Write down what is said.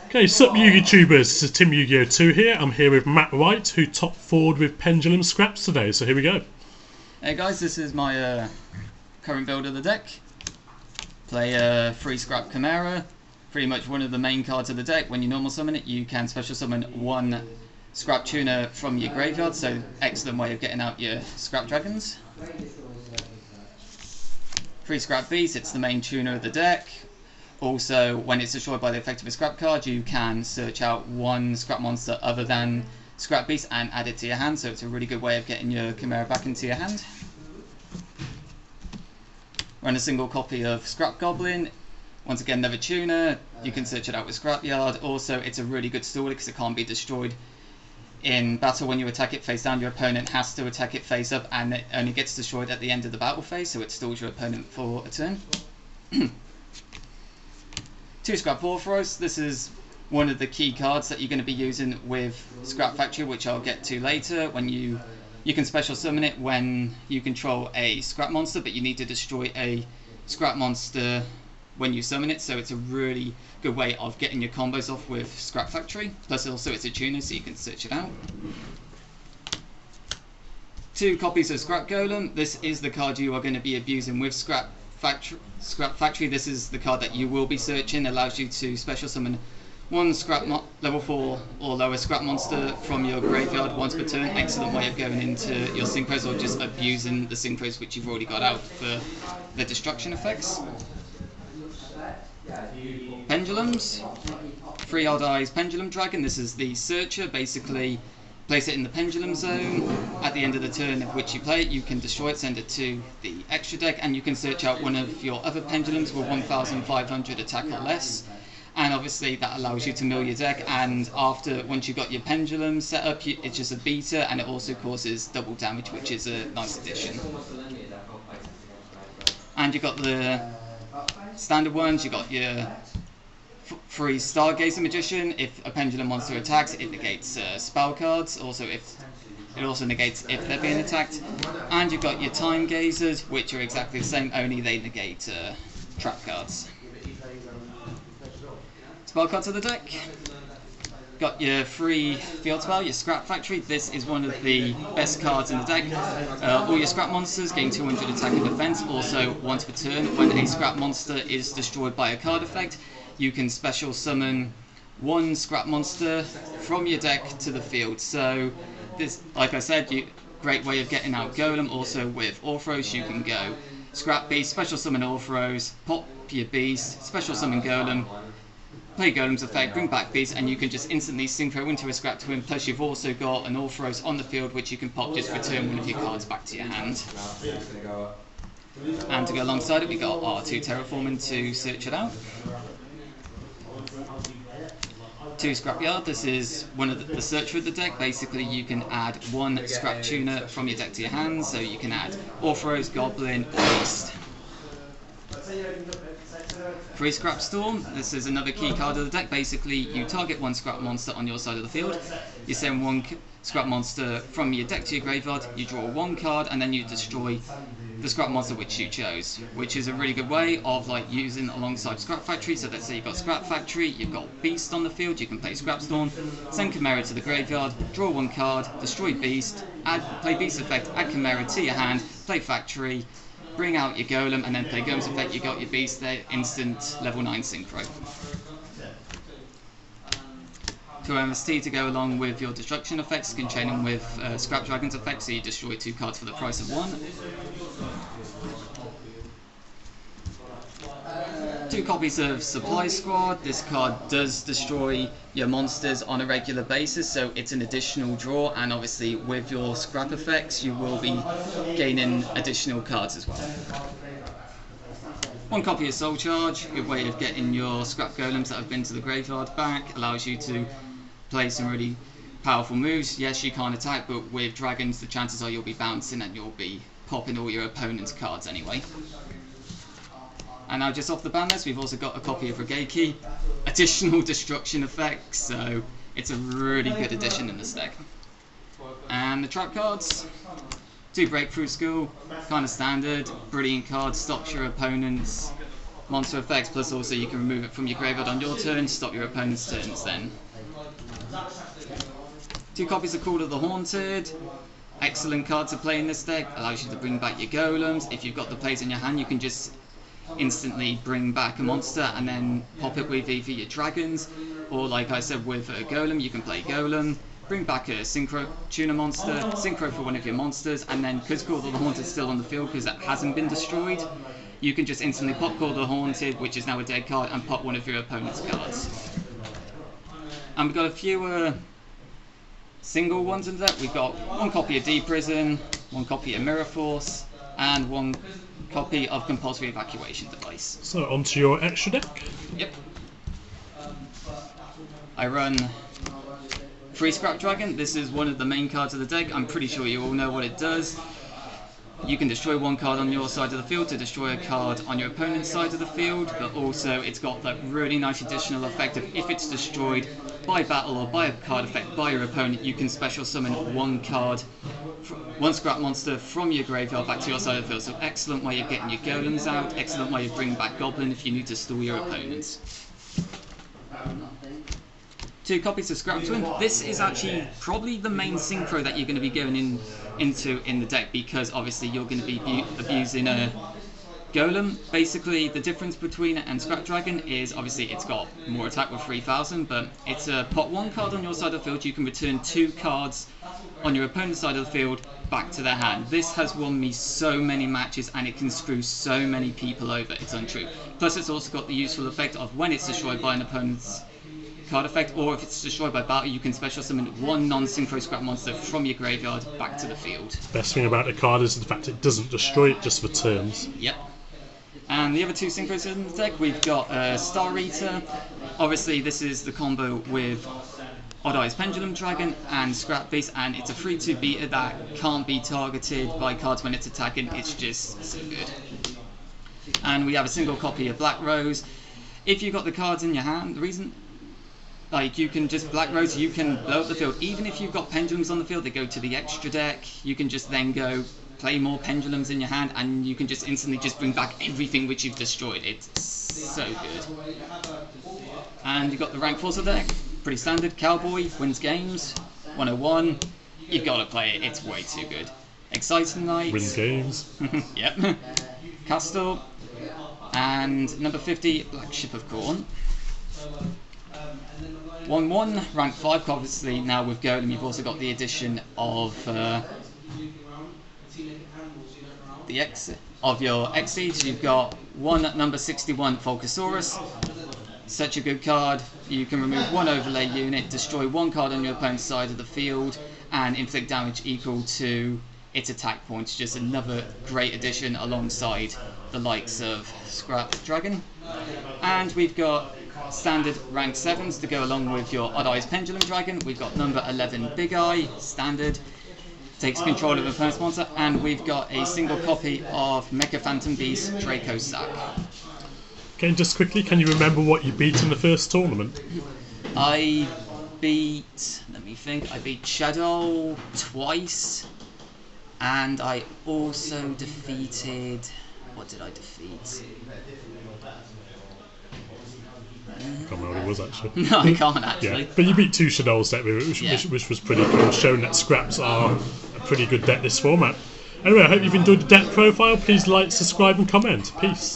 Okay, sup YouTubers, this is Tim Yugioh 2 here. I'm here with Matt White, who top forward with Pendulum scraps today, so here we go. Hey guys, this is my current build of the deck. Play free scrap Chimera, pretty much one of the main cards of the deck. When you normal summon it, you can special summon one scrap tuner from your graveyard, so excellent way of getting out your scrap dragons. Free scrap beast, it's the main tuner of the deck. Also, when it's destroyed by the effect of a scrap card, you can search out one scrap monster other than Scrap Beast and add it to your hand, so it's a really good way of getting your Chimera back into your hand. Run a single copy of Scrap Goblin. Once again, another tuner. You can search it out with Scrapyard. Also, it's a really good staller because it can't be destroyed in battle. When you attack it face down, your opponent has to attack it face up, and it only gets destroyed at the end of the battle phase, so it stalls your opponent for a turn. 2 Scrap Orthros. This is one of the key cards that you're going to be using with Scrap Factory, which I'll get to later. When you can special summon it when you control a scrap monster, but you need to destroy a scrap monster when you summon it, so it's a really good way of getting your combos off with Scrap Factory. Plus also it's a tuner, so you can search it out. 2 copies of Scrap Golem. This is the card you are going to be abusing with Scrap Factory. This is the card that you will be searching. It allows you to special summon one level 4 or lower scrap monster from your graveyard once per turn. Excellent way of going into your synchros or just abusing the synchros which you've already got out for the destruction effects. Pendulums. 3 Odd Eyes Pendulum Dragon. This is the searcher. Basically, place it in the pendulum zone. At the end of the turn of which you play it, you can destroy it, send it to the extra deck, and you can search out one of your other pendulums with 1,500 attack or less. And obviously that allows you to mill your deck, and once you've got your pendulum set up, it's just a beta, and it also causes double damage, which is a nice addition. And you've got the standard ones. You've got your 3 Stargazer Magician. If a pendulum monster attacks, it negates spell cards. It also negates if they're being attacked. And you've got your Time Gazers, which are exactly the same, only they negate trap cards. Spell cards of the deck. Got your 3 field spell, your Scrap Factory. This is one of the best cards in the deck. All your scrap monsters gain 200 attack and defense. Also, once per turn, when a scrap monster is destroyed by a card effect, you can special summon one scrap monster from your deck to the field. So this, like I said, great way of getting out Golem. Also with Orthros, you can go Scrap Beast, special summon Orthros, pop your Beast, special summon Golem, play Golem's effect, bring back Beast, and you can just instantly synchro into a Scrap Twin. Plus you've also got an Orthros on the field which you can pop, just return one of your cards back to your hand. And to go alongside it, we got our 2 Terraforming to search it out. 2 Scrapyard. This is one of the searcher of the deck. Basically, you can add 1 scrap tuner from your deck to your hand, so you can add Orthros, Goblin, or Beast. 3 Scrap Storm. This is another key card of the deck. Basically, you target 1 scrap monster on your side of the field. You send 1 scrap monster from your deck to your graveyard. You draw 1 card, and then you destroy the scrap monster which you chose, which is a really good way of using alongside Scrap Factory. So let's say you've got Scrap Factory, you've got Beast on the field, you can play Scrap Storm, send Chimera to the graveyard, draw 1 card, destroy Beast, play Beast effect, add Chimera to your hand, play Factory, bring out your Golem, and then play Golem's effect. You got your Beast there, instant level 9 synchro. 2 MST to go along with your destruction effects. You can chain them with Scrap Dragon's effect, so you destroy 2 cards for the price of 1. 2 copies of Supply Squad. This card does destroy your monsters on a regular basis, so it's an additional draw, and obviously with your scrap effects you will be gaining additional cards as well. 1 copy of Soul Charge, good way of getting your scrap golems that have been to the graveyard back. Allows you to play some really powerful moves. Yes, you can't attack, but with dragons the chances are you'll be bouncing and you'll be popping all your opponent's cards anyway. And now just off the ban list, we've also got a copy of Regeki, additional destruction effects, so it's a really good addition in this deck. And the trap cards, 2 Breakthrough School, kind of standard, brilliant card, stops your opponent's monster effects, plus also you can remove it from your graveyard on your turn, stop your opponent's turns then. 2 copies of Call of the Haunted. Excellent card to play in this deck, allows you to bring back your golems. If you've got the plays in your hand, you can just instantly bring back a monster and then pop it with either your dragons, or like I said with a golem, you can play golem, bring back a synchro tuner monster, synchro for one of your monsters, and then because Call of the Haunted is still on the field because it hasn't been destroyed, you can just instantly pop Call of the Haunted, which is now a dead card, and pop one of your opponent's cards. And we've got a few single ones in the deck. We've got 1 copy of Deep Prison, 1 copy of Mirror Force, and 1 copy of Compulsory Evacuation Device. So onto your extra deck. Yep. I run 3 Scrap Dragon. This is one of the main cards of the deck. I'm pretty sure you all know what it does. You can destroy 1 card on your side of the field to destroy a card on your opponent's side of the field, but also it's got that really nice additional effect of if it's destroyed by battle or by a card effect by your opponent, you can special summon 1 card, 1 scrap monster from your graveyard back to your side of the field. So excellent way of getting your golems out, excellent way of bringing back Goblin if you need to stall your opponents. 2 copies of Scrap Twin. This is actually probably the main synchro that you're going to be going into in the deck, because obviously you're going to be abusing a Golem. Basically, the difference between it and Scrap Dragon is obviously it's got more attack with 3000, but it's a pot 1 card on your side of the field. You can return 2 cards on your opponent's side of the field back to their hand. This has won me so many matches and it can screw so many people over, it's untrue. Plus it's also got the useful effect of when it's destroyed by an opponent's card effect, or if it's destroyed by battle, you can special summon 1 non-synchro scrap monster from your graveyard back to the field. Best thing about the card is the fact it doesn't destroy, it just returns. Yep. And the other 2 synchros in the deck, we've got Star Eater. Obviously this is the combo with Odd Eyes Pendulum Dragon and Scrap Beast, and it's a 3/2 beta that can't be targeted by cards when it's attacking. It's just so good. And we have a single copy of Black Rose. If you've got the cards in your hand, the reason, like, you can just Black Rose, you can blow up the field. Even if you've got pendulums on the field, they go to the extra deck. You can just then go play more pendulums in your hand, and you can just instantly just bring back everything which you've destroyed. It's so good. And you've got the rank force of the deck. Pretty standard. Cowboy wins games. 101. You've got to play it. It's way too good. Exciting Knight. Wins games. Yep. Castle. And number 50, Black Ship of Corn. 1/1, rank 5, obviously now with Golem you've also got the addition of the X of your Xyz. You've got 1 number 61 Volcasaurus, such a good card. You can remove 1 overlay unit, destroy 1 card on your opponent's side of the field, and inflict damage equal to its attack points. Just another great addition alongside the likes of Scrap Dragon. And we've got standard rank 7s to go along with your Odd Eyes Pendulum Dragon. We've got number 11 Big Eye, standard, takes control of an opponent's monster, and we've got a single copy of Mecha Phantom Beast Draco Sack. Okay, just quickly, can you remember what you beat in the first tournament? I beat, let me think, I beat Shadow twice, and I also defeated, what did I defeat? I can't remember what it was actually. No, I can't actually. Yeah, but you beat 2 Shadows deck, which was pretty cool, showing that scraps are a pretty good deck this format. Anyway, I hope you've enjoyed the deck profile. Please like, subscribe and comment. Peace.